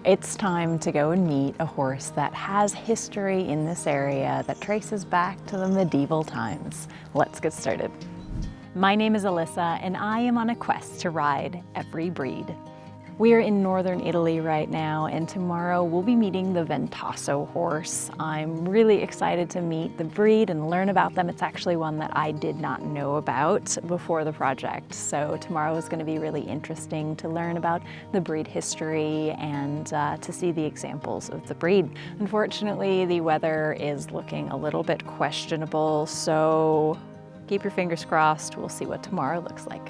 It's time to go and meet a horse that has history in this area that traces back to the medieval times. Let's get started. My name is Alyssa and I am on a quest to ride every breed. We are in northern Italy right now, and tomorrow we'll be meeting the Ventasso horse. I'm really excited to meet the breed and learn about them. It's actually one that I did not know about before the project. So tomorrow is going to be really interesting to learn about the breed history and to see the examples of the breed. Unfortunately, the weather is looking a little bit questionable, so keep your fingers crossed. We'll see what tomorrow looks like.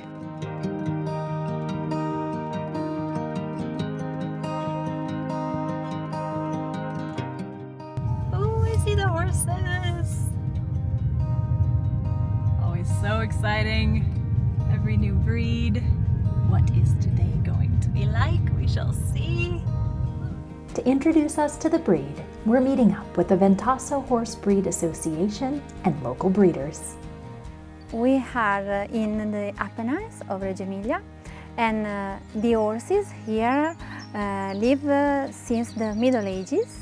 See the horses. Always so exciting. Every new breed. What is today going to be like? We shall see. To introduce us to the breed, we're meeting up with the Ventasso Horse Breed Association and local breeders. We are in the Apennines of Reggio Emilia, and the horses here live since the Middle Ages.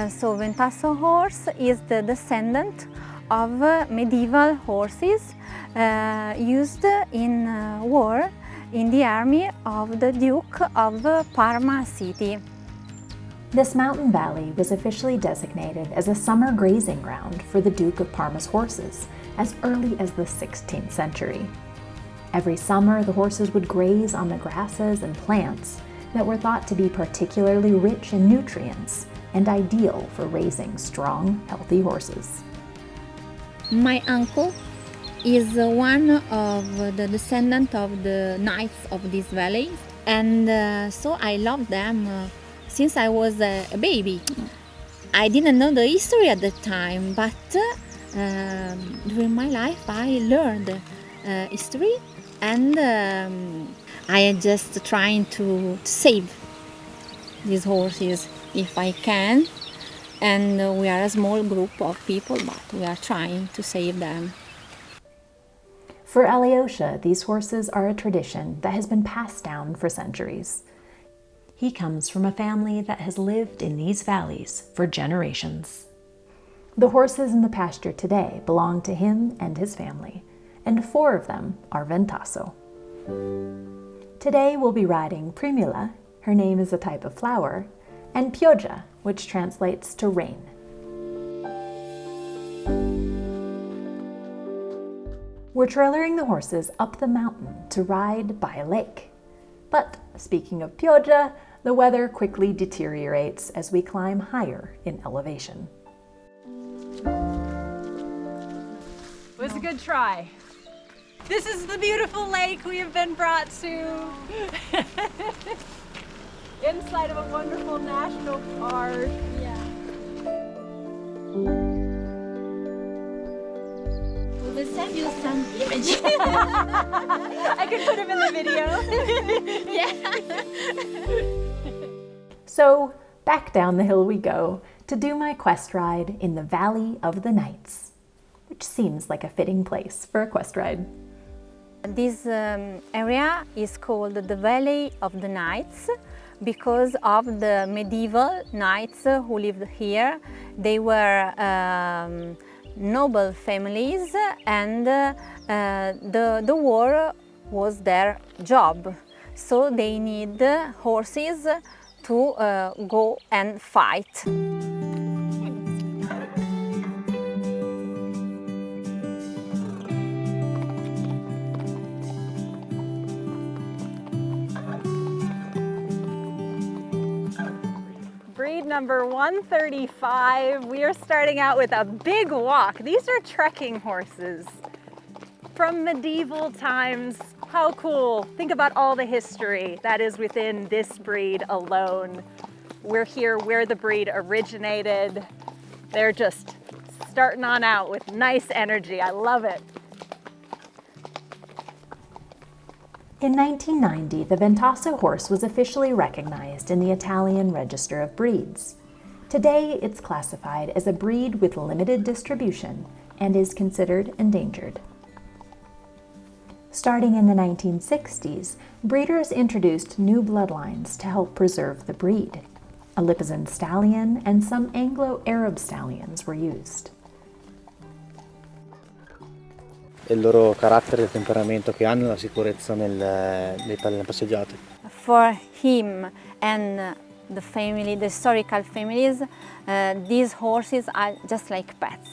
So Ventasso horse is the descendant of medieval horses used in war in the army of the Duke of Parma city. This mountain valley was officially designated as a summer grazing ground for the Duke of Parma's horses as early as the 16th century. Every summer, the horses would graze on the grasses and plants that were thought to be particularly rich in nutrients and ideal for raising strong, healthy horses. My uncle is one of the descendants of the knights of this valley, and so I love them since I was a baby. I didn't know the history at the time, but during my life I learned history, and I am just trying to save these horses if I can, and we are a small group of people, but we are trying to save them. For Aljosa, these horses are a tradition that has been passed down for centuries. He comes from a family that has lived in these valleys for generations. The horses in the pasture today belong to him and his family, and 4 of them are Ventasso. Today we'll be riding Primula, her name is a type of flower, and Pioggia, which translates to rain. We're trailering the horses up the mountain to ride by a lake. But speaking of Pioggia, the weather quickly deteriorates as we climb higher in elevation. It was a good try. This is the beautiful lake we have been brought to. Inside of a wonderful national park. Yeah. We will send you some images. I could put them in the video. Yeah. So back down the hill we go to do my quest ride in the Valley of the Knights, which seems like a fitting place for a quest ride. This area is called the Valley of the Knights because of the medieval knights who lived here. They were noble families, and the war was their job. So they need horses to go and fight. Breed number 135. We are starting out with a big walk. These are trekking horses from medieval times. How cool. Think about all the history that is within this breed alone. We're here where the breed originated. They're just starting on out with nice energy. I love it. In 1990, the Ventasso horse was officially recognized in the Italian Register of Breeds. Today, it's classified as a breed with limited distribution and is considered endangered. Starting in the 1960s, breeders introduced new bloodlines to help preserve the breed. A Lipizan stallion and some Anglo-Arab stallions were used. Il loro carattere, il temperamento che hanno, la sicurezza nelle passeggiate. For him and the family, the historical families, these horses are just like pets.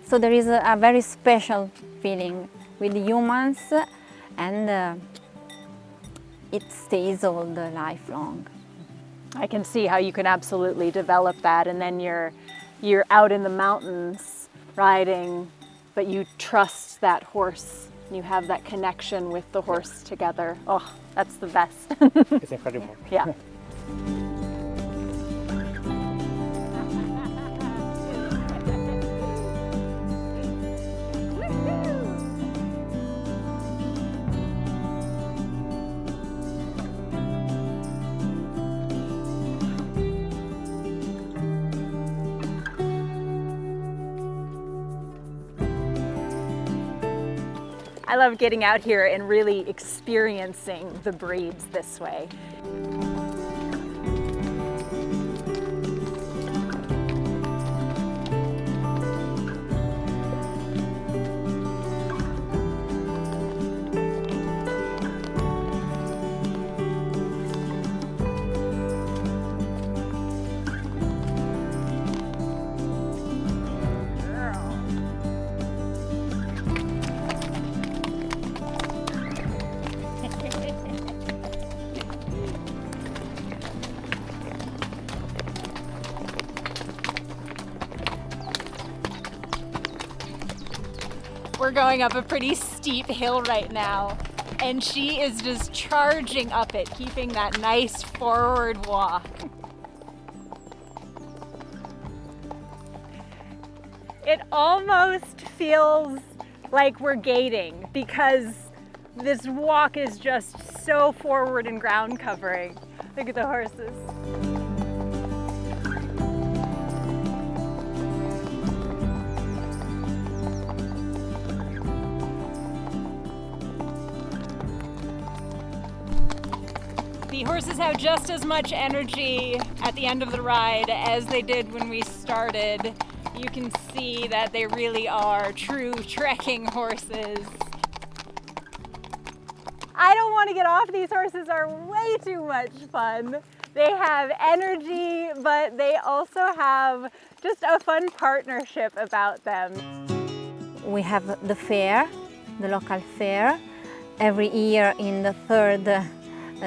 So there is a very special feeling with humans, and it stays all the life long. I can see how you can absolutely develop that, and then you're out in the mountains riding, but you trust that horse. You have that connection with the horse together. Oh, that's the best. It's incredible. Yeah. I love getting out here and really experiencing the breeds this way. We're going up a pretty steep hill right now, and she is just charging up it, keeping that nice forward walk. It almost feels like we're gating because this walk is just so forward and ground covering. Look at the horses. The horses have just as much energy at the end of the ride as they did when we started. You can see that they really are true trekking horses. I don't want to get off. These horses are way too much fun. They have energy, but they also have just a fun partnership about them. We have the fair, the local fair, every year in the third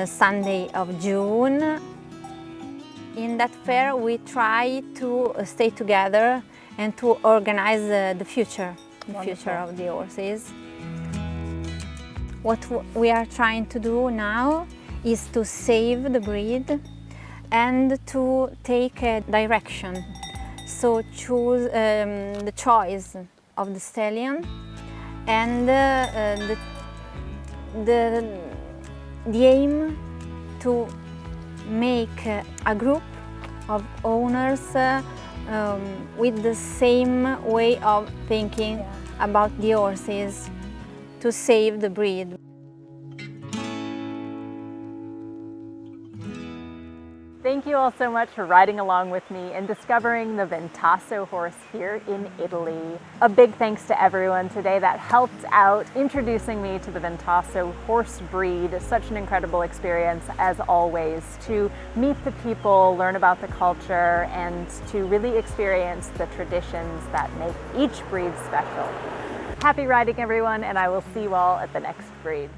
Sunday of June. In that fair we try to stay together and to organize the future of the horses. What we are trying to do now is to save the breed and to take a direction. So choose the choice of the stallion and the aim to make a group of owners with the same way of thinking about the horses to save the breed. Thank you all so much for riding along with me and discovering the Ventasso horse here in Italy. A big thanks to everyone today that helped out introducing me to the Ventasso horse breed. Such an incredible experience as always to meet the people, learn about the culture, and to really experience the traditions that make each breed special. Happy riding everyone, and I will see you all at the next breed.